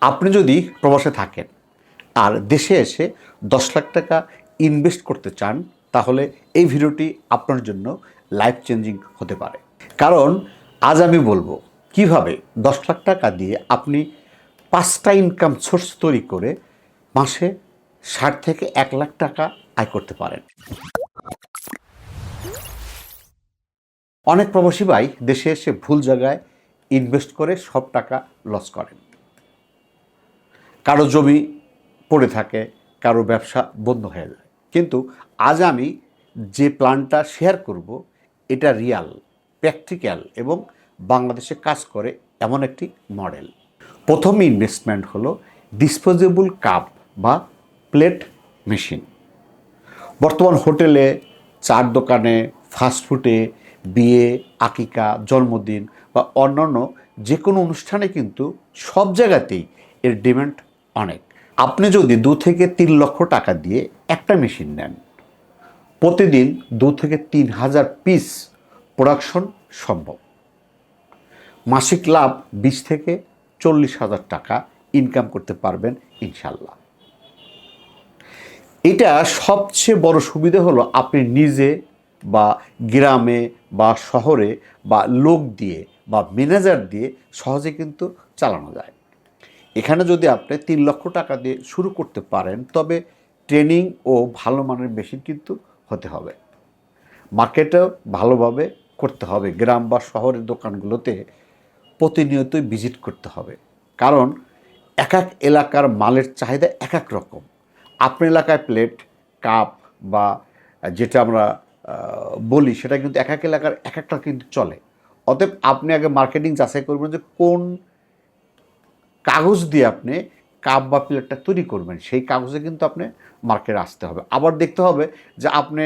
আপনি যদি প্রবাসে থাকেন আর দেশে এসে 10 লাখ টাকা ইনভেস্ট করতে চান, তাহলে এই ভিডিওটি আপনার জন্য লাইফ চেঞ্জিং হতে পারে। কারণ আজ আমি বলবো কিভাবে 10 লাখ টাকা দিয়ে আপনি 5টা ইনকাম সোর্স তৈরি করে মাসে 60 থেকে 1 লাখ টাকা আয় করতে পারেন। অনেক প্রবাসী ভাই দেশে এসে ভুল জায়গায় ইনভেস্ট করে সব টাকা লস করেন। কারো জমি পড়ে থাকে, কারো ব্যবসা বন্ধ হয়ে যায়। কিন্তু আজ আমি যে প্ল্যানটা শেয়ার করব, এটা রিয়াল, প্র্যাকটিক্যাল এবং বাংলাদেশে কাজ করে এমন একটি মডেল। প্রথম ইনভেস্টমেন্ট হলো ডিসপোজেবল কাপ বা প্লেট মেশিন। বর্তমান হোটেলে, চার দোকানে, ফাস্টফুডে, বিয়ে, আকিকা, জন্মদিন বা অন্যান্য যে কোনো অনুষ্ঠানে কিন্তু সব জায়গাতেই এর ডিমান্ড অনেক। আপনি যদি 2 থেকে 3 লক্ষ টাকা দিয়ে একটা মেশিন নেন, প্রতিদিন 2 থেকে 3,000 পিস প্রোডাকশন সম্ভব। মাসিক লাভ 20 থেকে 40,000 টাকা ইনকাম করতে পারবেন ইনশাল্লাহ। এটা সবচেয়ে বড় সুবিধা হলো আপনি নিজে বা গ্রামে বা শহরে বা লোক দিয়ে বা ম্যানেজার দিয়ে সহজে কিন্তু চালানো যায়। এখানে যদি আপনি 3 লক্ষ টাকা দিয়ে শুরু করতে পারেন, তবে ট্রেনিং ও ভালো মানের মেশিন কিন্তু হতে হবে। মার্কেটেও ভালোভাবে করতে হবে। গ্রাম বা শহরের দোকানগুলোতে প্রতিনিয়তই ভিজিট করতে হবে। কারণ এক এক এলাকার মালের চাহিদা এক এক রকম। আপনার এলাকায় প্লেট, কাপ বা যেটা আমরা বলি, সেটা কিন্তু এক এক এলাকার এক একটা কিন্তু চলে। অতএব আপনি আগে মার্কেটিং যাচাই করবেন যে কোন কাগজ দিয়ে আপনি কাপ বা প্লেটটা তৈরি করবেন, সেই কাগজে কিন্তু আপনি মার্কেটে আসতে হবে। আবার দেখতে হবে যে আপনি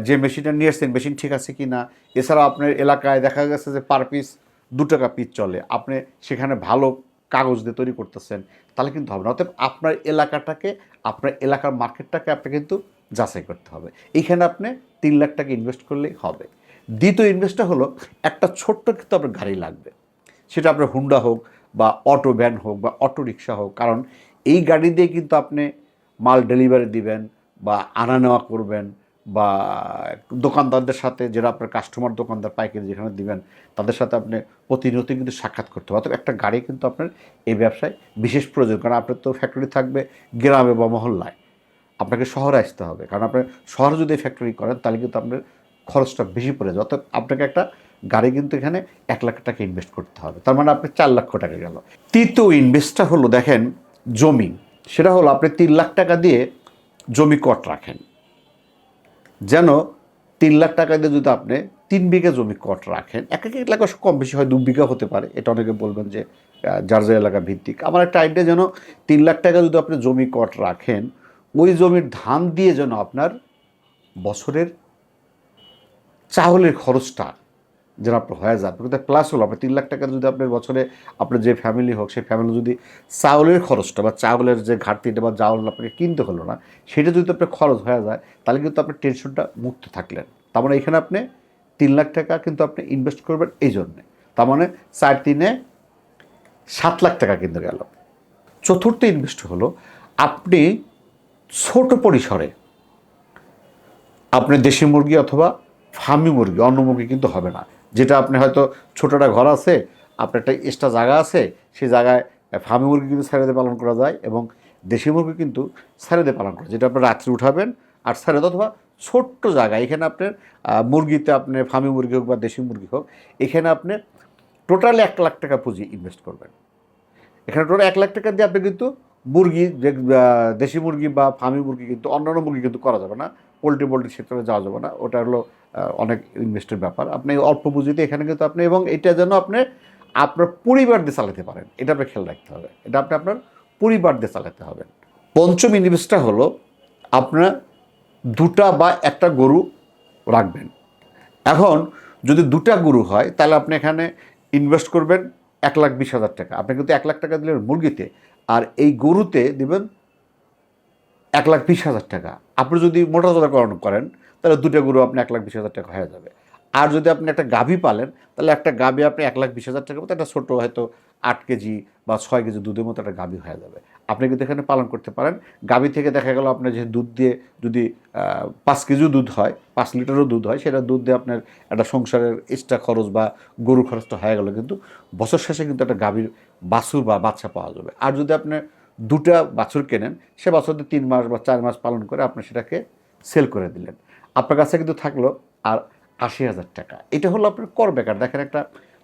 যে মেশিনটা নিয়ে এসছেন মেশিন ঠিক আছে কি না। এছাড়াও আপনার এলাকায় দেখা গেছে যে পার পিস 2 টাকা পিস চলে, আপনি সেখানে ভালো কাগজ দিয়ে তৈরি করতেছেন, তাহলে কিন্তু হবে না। অতএব আপনার এলাকাটাকে, আপনার এলাকার মার্কেটটাকে আপনি কিন্তু যাচাই করতে হবে। এইখানে আপনি 3 লাখ টাকা ইনভেস্ট করলেই হবে। দ্বিতীয় ইনভেস্টটা হলো একটা ছোট্ট কিন্তু আপনার গাড়ি লাগবে। সেটা আপনার হুন্ডা হোক বা অটো ভ্যান হোক বা অটো রিক্সা হোক। কারণ এই গাড়ি দিয়ে কিন্তু আপনি মাল ডেলিভারি দিবেন বা আনা নেওয়া করবেন বা দোকানদারদের সাথে, যারা আপনার কাস্টমার দোকানদার পাইকারি যেখানে দিবেন, তাদের সাথে আপনি প্রতিনিয়ত কিন্তু সাক্ষাৎ করতে হবে। অর্থাৎ একটা গাড়ি কিন্তু আপনার এই ব্যবসায় বিশেষ প্রয়োজন। কারণ আপনার তো ফ্যাক্টরি থাকবে গ্রামে বা মহল্লায়, আপনাকে শহরে আসতে হবে। কারণ আপনার শহরে যদি ফ্যাক্টরি করেন, তাহলে কিন্তু আপনার খরচটা বেশি পড়ে যায়। অর্থাৎ আপনাকে একটা গাড়ি কিন্তু এখানে 1 লাখ টাকা ইনভেস্ট করতে হবে। তার মানে আপনি 4 লক্ষ টাকা গেল। তৃতীয় ইনভেস্টটা হলো দেখেন জমি। সেটা হলো আপনি 3 লাখ টাকা দিয়ে জমি কট রাখেন। যেন 3 লাখ টাকা দিয়ে যদি আপনি 3 বিঘা জমি কট রাখেন, এক এক এলাকা কম বেশি হয় 2 বিঘা হতে পারে, এটা অনেকে বলবেন যে যার যার এলাকা ভিত্তিক। আমার একটা আইডিয়া, যেন 3 লাখ টাকা যদি আপনি জমি কট রাখেন, ওই জমির ধান দিয়ে যেন আপনার বছরের চাউলের খরচটা যেন আপনার হয়ে যায়। কিন্তু প্লাস হলো আপনার 3 লাখ টাকা যদি আপনার বছরে, আপনার যে ফ্যামিলি হোক, সেই ফ্যামিলি যদি চাউলের খরচটা বা চাউলের যে ঘাটতিটা বা চাউল আপনাকে কিনতে হলো না, সেটা যদি আপনার খরচ হয়ে যায়, তাহলে কিন্তু আপনার টেনশনটা মুক্ত থাকলেন। তার মানে এখানে আপনি 3 লাখ টাকা কিন্তু আপনি ইনভেস্ট করবেন এই জন্যে। তার মানে 4-3-এ 7 লাখ টাকা কিন্তু গেল। চতুর্থ ইনভেস্ট হলো আপনি ছোট পরিসরে আপনি দেশি মুরগি অথবা ফার্মি মুরগি, অন্য মুরগি কিন্তু হবে না, যেটা আপনি হয়তো ছোটোটা ঘর আছে, আপনার একটা এক্সট্রা জায়গা আছে, সেই জায়গায় ফার্মি মুরগি কিন্তু ছেড়ে দিয়ে পালন করা যায় এবং দেশি মুরগি কিন্তু ছেড়ে দিয়ে পালন করা, যেটা আপনি রাত্রে উঠাবেন আর ছেড়ে দেয়। অথবা ছোট্ট জায়গা, এখানে আপনার মুরগিতে আপনি ফার্মি মুরগি হোক বা দেশি মুরগি হোক, এখানে আপনি টোটালি 1 লাখ টাকা পুঁজি ইনভেস্ট করবেন। এখানে টোটাল 1 লাখ টাকা দিয়ে আপনি কিন্তু মুরগি, যে দেশি মুরগি বা ফার্মি মুরগি, কিন্তু অন্যান্য মুরগি কিন্তু করা যাবে না, পোলট্রি সেক্টরে যাওয়া যাবে না, ওটা হলো অনেক ইনভেস্টের ব্যাপার। আপনি অল্প পুঁজিতে এখানে কিন্তু আপনি, এবং এটা যেন আপনি আপনার পরিবার দিয়ে চালাতে পারেন, এটা আপনার খেয়াল রাখতে হবে। এটা আপনি আপনার পরিবার দিয়ে চালাতে হবে। পঞ্চম ইনভেস্টটা হলো আপনার 2টা বা 1টা গরু রাখবেন। এখন যদি 2টা গরু হয়, তাহলে আপনি এখানে ইনভেস্ট করবেন 1,20,000 টাকা। আপনি কিন্তু 1 লাখ টাকা দিলেন মুরগিতে, আর এই গরুতে দেবেন 1,20,000 টাকা। আপনি যদি মোটাতাজাকরণ করেন, তাহলে 2টা গরু আপনি 1,20,000 টাকা হয়ে যাবে। আর যদি আপনি একটা গাভী পালেন, তাহলে একটা গাভী আপনি 1,20,000 টাকার মতো একটা ছোটো হয়তো 8 কেজি বা 6 কেজি দুধের মতো একটা গাভী হয়ে যাবে। আপনি কিন্তু এখানে পালন করতে পারেন। গাভী থেকে দেখা গেল আপনার যে দুধ দিয়ে যদি 5 কেজিও দুধ হয়, 5 লিটারও দুধ হয়, সেটা দুধ দিয়ে আপনার একটা সংসারের এক্সট্রা খরচ বা গরু খরচটা হয়ে গেল, কিন্তু বছর শেষে কিন্তু একটা গাভীর বাছুর বা বাচ্চা পাওয়া যাবে। আর যদি আপনি 2টা বাছুর কেনেন, সে বাছুর 3 মাস বা 4 মাস পালন করে আপনি সেটাকে সেল করে দিলেন, আপনার কাছে কিন্তু থাকলো আর 80,000 টাকা। এটা হলো আপনার কর বেকার। দেখেন একটা,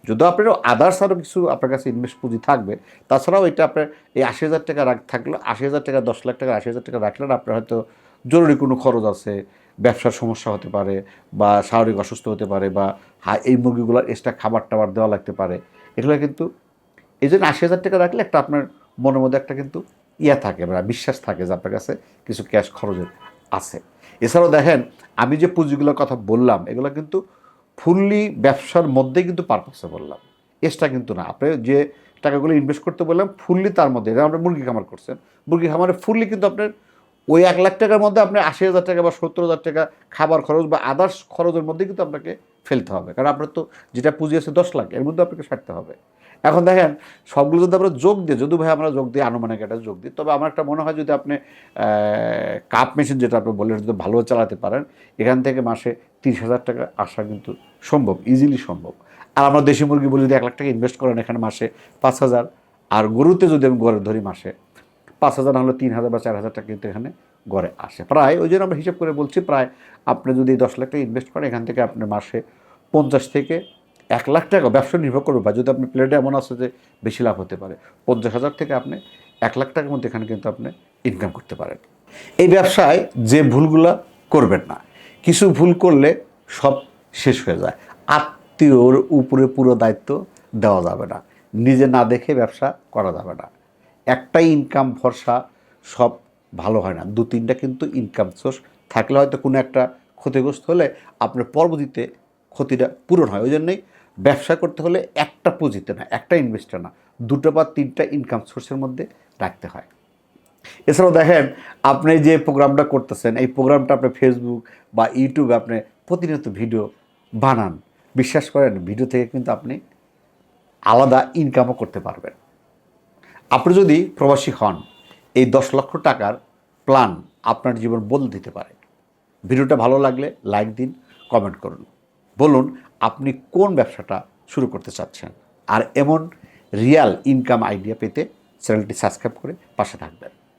যদিও আপনার আদার্স আরও কিছু আপনার কাছে ইনভেস্ট পুঁজি থাকবে, তাছাড়াও এটা আপনার এই 80,000 টাকা থাকলো, 80,000 টাকা, 10 লাখ টাকা 80,000 টাকা রাখলেন, আপনার হয়তো জরুরি কোনো খরচ আছে, ব্যবসার সমস্যা হতে পারে, বা শারীরিক অসুস্থ হতে পারে, বা এই মুরগিগুলোর এক্সট্রা খাবার টাবার দেওয়া লাগতে পারে। এগুলো কিন্তু এই জন্য 80,000 টাকা রাখলে একটা আপনার মনের মধ্যে একটা কিন্তু থাকে, বা বিশ্বাস থাকে যে আপনার কাছে কিছু ক্যাশ খরচের আছে। এছাড়াও দেখেন, আমি যে পুঁজিগুলোর কথা বললাম, এগুলো কিন্তু ফুললি ব্যবসার মধ্যে কিন্তু পারপাসে বললাম, এক্সট্রা কিন্তু না। আপনি যে টাকাগুলো ইনভেস্ট করতে বললাম ফুললি তার মধ্যে, যেমন আপনি মুরগি খামার করছেন, মুরগি খামারে ফুললি কিন্তু আপনার ওই 1 লাখ টাকার মধ্যে আপনি 80,000 টাকা বা 70,000 টাকা খাবার খরচ বা আদার্স খরচের মধ্যে কিন্তু আপনাকে ফেলতে হবে, কারণ আপনার তো যেটা পুঁজি আছে 10 লাখ, এর মধ্যে আপনাকে সারতে হবে। এখন দেখেন, সবগুলো যদি আমরা যোগ দিই, যদি ভাই আমরা যোগ দিই, আনুমানিক একটা যোগ দিই, তবে আমার একটা মনে হয় যদি আপনি কাপ মেশিন যেটা আপনি বললেন যদি ভালোভাবে চালাতে পারেন, এখান থেকে মাসে 30,000 টাকা আসা কিন্তু সম্ভব, ইজিলি সম্ভব। আর আমরা দেশি মুরগি বলি যদি 1 লাখ টাকা ইনভেস্ট করেন, এখানে মাসে 5,000, আর গরুতে যদি আমি গড়ে ধরি মাসে 5,000 না হলে 3,000 বা 4,000 টাকা কিন্তু এখানে গড়ে আসে প্রায়। ওই জন্য আমরা হিসাব করে বলছি, প্রায় আপনি যদি 10 লাখ টাকা ইনভেস্ট করেন, এখান থেকে আপনি মাসে 50 থেকে 1 লাখ টাকা, ব্যবসা নির্ভর করবে, বা যদি আপনি প্লেটে এমন আছে যে বেশি লাভ হতে পারে, 50,000 থেকে আপনি 1 লাখ টাকার মধ্যে এখানে কিন্তু আপনি ইনকাম করতে পারেন। এই ব্যবসায় যে ভুলগুলো করবেন না, কিছু ভুল করলে সব শেষ হয়ে যায়। আত্মীয়র উপরে পুরো দায়িত্ব দেওয়া যাবে না, নিজে না দেখে ব্যবসা করা যাবে না। একটাই ইনকাম ভরসা সব ভালো হয় না, 2-3টা কিন্তু ইনকাম সোর্স থাকলে হয়তো কোনো একটা ক্ষতিগ্রস্ত হলে আপনার পরবর্তীতে ক্ষতিটা পূরণ হয়। ওই জন্যই ব্যবসা করতে হলে একটা পুঁজিতে না, একটা ইনভেস্টর না, 2টো বা 3টা ইনকাম সোর্সের মধ্যে রাখতে হয়। এছাড়াও দেখেন, আপনি যে প্রোগ্রামটা করতেছেন, এই প্রোগ্রামটা আপনি ফেসবুক বা ইউটিউবে আপনি প্রতিনিয়ত ভিডিও বানান, বিশ্বাস করেন ভিডিও থেকে কিন্তু আপনি আলাদা ইনকামও করতে পারবেন। আপনি যদি প্রবাসী হন, এই 10 লক্ষ টাকার প্ল্যান আপনার জীবন বদলে দিতে পারে। ভিডিওটা ভালো লাগলে লাইক দিন, কমেন্ট করুন, বলুন আপনি কোন ব্যবসাটা শুরু করতে চাচ্ছেন। আর এমন রিয়াল ইনকাম আইডিয়া পেতে চ্যানেলটি সাবস্ক্রাইব করে পাশে থাকবেন।